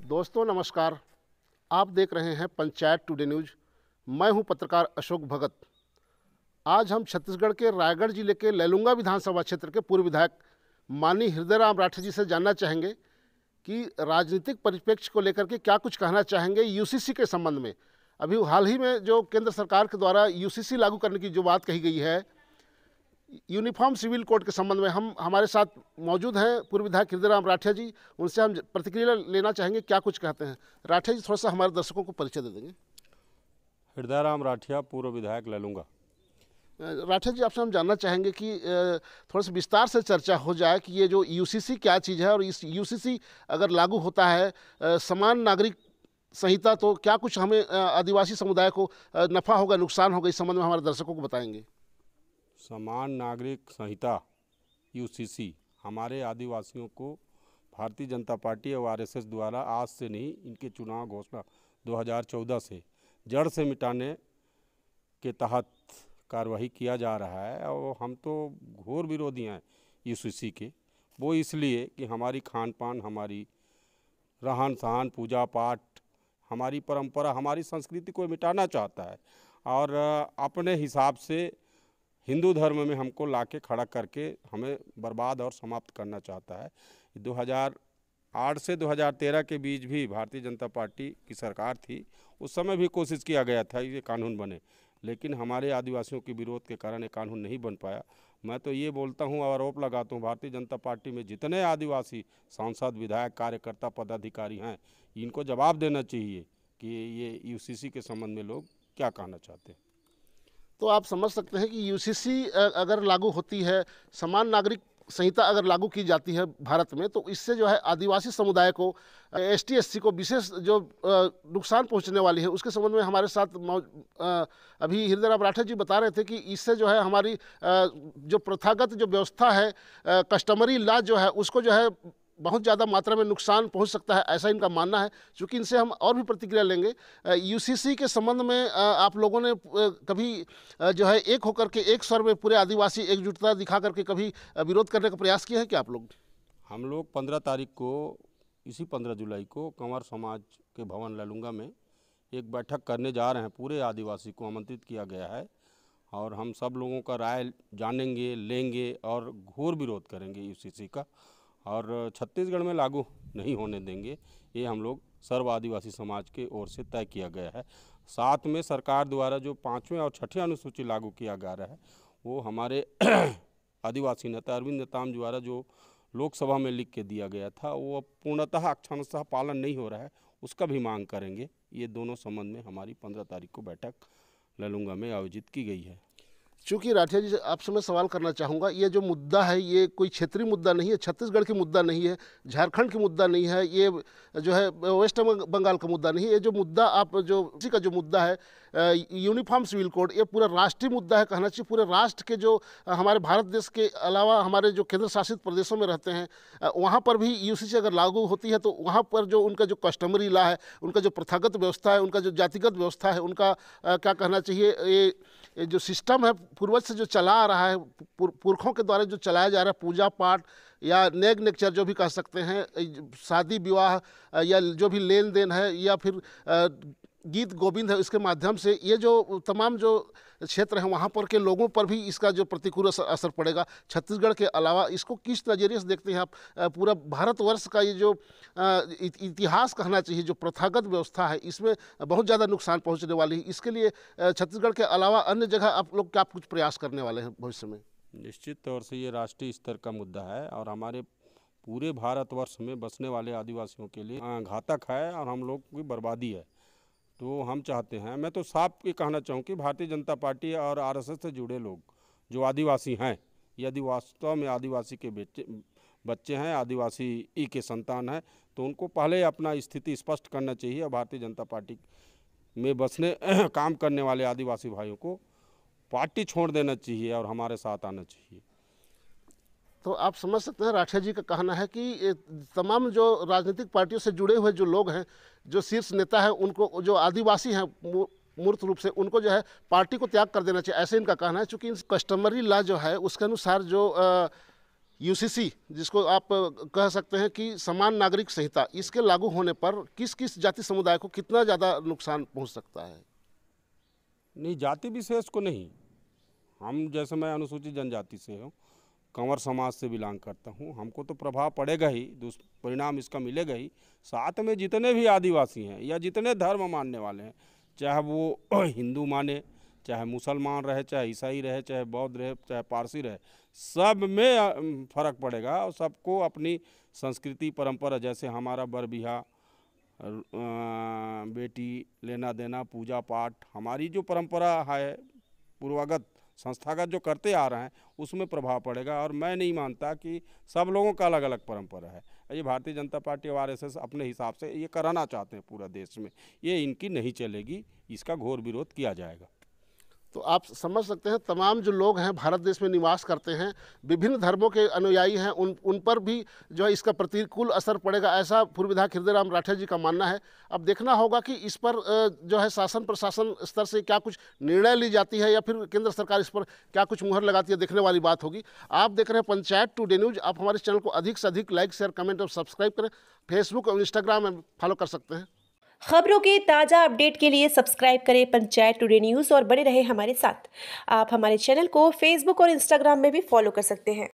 दोस्तों नमस्कार। आप देख रहे हैं पंचायत टुडे न्यूज़। मैं हूं पत्रकार अशोक भगत। आज हम छत्तीसगढ़ के रायगढ़ जिले के लैलूंगा विधानसभा क्षेत्र के पूर्व विधायक माननीय हृदयराम राठे जी से जानना चाहेंगे कि राजनीतिक परिप्रेक्ष्य को लेकर के क्या कुछ कहना चाहेंगे यूसीसी के संबंध में। अभी हाल ही में जो केंद्र सरकार के द्वारा यूसीसी लागू करने की जो बात कही गई है, यूनिफॉर्म सिविल कोड के संबंध में हमारे साथ मौजूद हैं पूर्व विधायक हृदयराम राठे जी। उनसे हम प्रतिक्रिया लेना चाहेंगे, क्या कुछ कहते हैं। राठे जी, थोड़ा सा हमारे दर्शकों को परिचय दे देंगे। हृदयराम राठिया, पूर्व विधायक लैलूंगा। राठे जी, आपसे हम जानना चाहेंगे कि थोड़ा सा विस्तार से चर्चा हो जाए कि ये जो यूसीसी क्या चीज़ है और इस यूसीसी अगर लागू होता है समान नागरिक संहिता, तो क्या कुछ हमें आदिवासी समुदाय को नफ़ा होगा, नुकसान होगा, इस संबंध में हमारे दर्शकों को बताएंगे। समान नागरिक संहिता यूसीसी हमारे आदिवासियों को भारतीय जनता पार्टी और आरएसएस द्वारा आज से नहीं, इनके चुनाव घोषणा 2014 से जड़ से मिटाने के तहत कार्रवाई किया जा रहा है। और हम तो घोर विरोधी हैं यूसीसी के। वो इसलिए कि हमारी खान पान, हमारी रहन सहन, पूजा पाठ, हमारी परंपरा, हमारी संस्कृति को मिटाना चाहता है और अपने हिसाब से हिंदू धर्म में हमको लाके खड़ा करके हमें बर्बाद और समाप्त करना चाहता है। 2008 से 2013 के बीच भी भारतीय जनता पार्टी की सरकार थी। उस समय भी कोशिश किया गया था ये कानून बने, लेकिन हमारे आदिवासियों के विरोध के कारण ये कानून नहीं बन पाया। मैं तो ये बोलता हूँ और आरोप लगाता हूँ, भारतीय जनता पार्टी में जितने आदिवासी सांसद, विधायक, कार्यकर्ता, पदाधिकारी हैं, इनको जवाब देना चाहिए कि ये यूसीसी के संबंध में लोग क्या कहना चाहते हैं। तो आप समझ सकते हैं कि यूसीसी अगर लागू होती है, समान नागरिक संहिता अगर लागू की जाती है भारत में, तो इससे जो है आदिवासी समुदाय को, एसटी एससी को विशेष जो नुकसान पहुंचने वाली है, उसके संबंध में हमारे साथ अभी हृदयराम राठे जी बता रहे थे कि इससे जो है हमारी जो प्रथागत जो व्यवस्था है, कस्टमरी लॉ जो है, उसको जो है बहुत ज़्यादा मात्रा में नुकसान पहुंच सकता है, ऐसा इनका मानना है। चूँकि इनसे हम और भी प्रतिक्रिया लेंगे। यूसीसी के संबंध में आप लोगों ने कभी जो है एक होकर के एक स्वर में पूरे आदिवासी एकजुटता दिखा करके कभी विरोध करने का प्रयास किया है क्या आप लोग? हम लोग 15 तारीख को, इसी 15 जुलाई को कंवर समाज के भवन लैलूंगा में एक बैठक करने जा रहे हैं। पूरे आदिवासी को आमंत्रित किया गया है और हम सब लोगों का राय जानेंगे, लेंगे और घोर विरोध करेंगे यूसीसी का, और छत्तीसगढ़ में लागू नहीं होने देंगे। ये हम लोग सर्व आदिवासी समाज के ओर से तय किया गया है। साथ में सरकार द्वारा जो 5वें और 6ठे अनुसूची लागू किया जा रहा है, वो हमारे आदिवासी नेता अरविंद नेताम द्वारा जो लोकसभा में लिख के दिया गया था, वो पूर्णतः अक्षरशः पालन नहीं हो रहा है, उसका भी मांग करेंगे। ये दोनों संबंध में हमारी 15 तारीख को बैठक लैलूंगा में आयोजित की गई है। चूँकि राठिया जी, आपसे मैं सवाल करना चाहूँगा, ये जो मुद्दा है ये कोई क्षेत्रीय मुद्दा नहीं है, छत्तीसगढ़ की मुद्दा नहीं है, झारखंड की मुद्दा नहीं है, ये जो है वेस्ट बंगाल का मुद्दा नहीं है। ये जो मुद्दा आप जो इसी का जो मुद्दा है यूनिफॉर्म सिविल कोड, ये पूरा राष्ट्रीय मुद्दा है, कहना चाहिए। पूरे राष्ट्र के जो हमारे भारत देश के अलावा हमारे जो केंद्र शासित प्रदेशों में रहते हैं, वहाँ पर भी यूसीसी अगर लागू होती है तो वहाँ पर जो उनका जो कस्टमरी लॉ है, उनका जो प्रथागत व्यवस्था है, उनका जो जातिगत व्यवस्था है, उनका क्या कहना चाहिए, ये जो सिस्टम है पूर्वज से जो चला आ रहा है, पुरखों के द्वारा जो चलाया जा रहा है, पूजा पाठ या नेग नेक्चर जो भी कह सकते हैं, शादी विवाह या जो भी लेन देन है, या फिर गीत गोविंद है, इसके माध्यम से ये जो तमाम जो क्षेत्र हैं वहाँ पर के लोगों पर भी इसका जो प्रतिकूल असर पड़ेगा। छत्तीसगढ़ के अलावा इसको किस नज़रिए से देखते हैं आप? पूरा भारतवर्ष का ये जो इतिहास कहना चाहिए, जो प्रथागत व्यवस्था है, इसमें बहुत ज़्यादा नुकसान पहुँचने वाली है। इसके लिए छत्तीसगढ़ के अलावा अन्य जगह आप लोग क्या कुछ प्रयास करने वाले हैं भविष्य में? निश्चित तौर से ये राष्ट्रीय स्तर का मुद्दा है और हमारे पूरे भारतवर्ष में बसने वाले आदिवासियों के लिए घातक है और हम लोग की बर्बादी है। तो हम चाहते हैं, मैं तो साफ ये कहना चाहूँ कि भारतीय जनता पार्टी और आरएसएस से जुड़े लोग जो आदिवासी हैं, यदि वास्तव में आदिवासी के बच्चे हैं, आदिवासी ई के संतान हैं, तो उनको पहले अपना स्थिति स्पष्ट करना चाहिए और भारतीय जनता पार्टी में बसने काम करने वाले आदिवासी भाइयों को पार्टी छोड़ देना चाहिए और हमारे साथ आना चाहिए। तो आप समझ सकते हैं राठिया जी का कहना है कि तमाम जो राजनीतिक पार्टियों से जुड़े हुए जो लोग हैं, जो शीर्ष नेता हैं, उनको, जो आदिवासी हैं मूर्त रूप से, उनको जो है पार्टी को त्याग कर देना चाहिए, ऐसे इनका कहना है। चूँकि कस्टमरी लॉ जो है उसके अनुसार जो यूसीसी, जिसको आप कह सकते हैं कि समान नागरिक संहिता, इसके लागू होने पर किस किस जाति समुदाय को कितना ज़्यादा नुकसान पहुंच सकता है? नहीं, जाति विशेष को नहीं। हम जैसे मैं अनुसूचित जनजाति से हूँ, कंवर समाज से बिलोंग करता हूँ, हमको तो प्रभाव पड़ेगा ही, दुष्परिणाम इसका मिलेगा ही। साथ में जितने भी आदिवासी हैं या जितने धर्म मानने वाले हैं, चाहे वो हिंदू माने, चाहे मुसलमान रहे, चाहे ईसाई रहे, चाहे बौद्ध रहे, चाहे पारसी रहे, सब में फ़र्क पड़ेगा। और सबको अपनी संस्कृति परंपरा, जैसे हमारा बर बिहा, बेटी लेना देना, पूजा पाठ, हमारी जो परंपरा है पूर्वागत संस्थागत जो करते आ रहे हैं, उसमें प्रभाव पड़ेगा। और मैं नहीं मानता कि सब लोगों का अलग अलग परंपरा है। ये भारतीय जनता पार्टी और आरएसएस अपने हिसाब से ये कराना चाहते हैं पूरा देश में, ये इनकी नहीं चलेगी, इसका घोर विरोध किया जाएगा। तो आप समझ सकते हैं, तमाम जो लोग हैं भारत देश में निवास करते हैं, विभिन्न धर्मों के अनुयायी हैं, उन पर भी जो है इसका प्रतिकूल असर पड़ेगा, ऐसा पूर्व विधायक हृदय राम राठौर जी का मानना है। अब देखना होगा कि इस पर जो है शासन प्रशासन स्तर से क्या कुछ निर्णय ली जाती है या फिर केंद्र सरकार इस पर क्या कुछ मुहर लगाती है, देखने वाली बात होगी। आप देख रहे हैं पंचायत टुडे न्यूज़। आप हमारे चैनल को अधिक से अधिक लाइक, शेयर, कमेंट और सब्सक्राइब करें। फेसबुक और इंस्टाग्राम में फॉलो कर सकते हैं। खबरों के ताज़ा अपडेट के लिए सब्सक्राइब करें पंचायत टुडे न्यूज़ और बने रहें हमारे साथ। आप हमारे चैनल को फेसबुक और इंस्टाग्राम में भी फॉलो कर सकते हैं।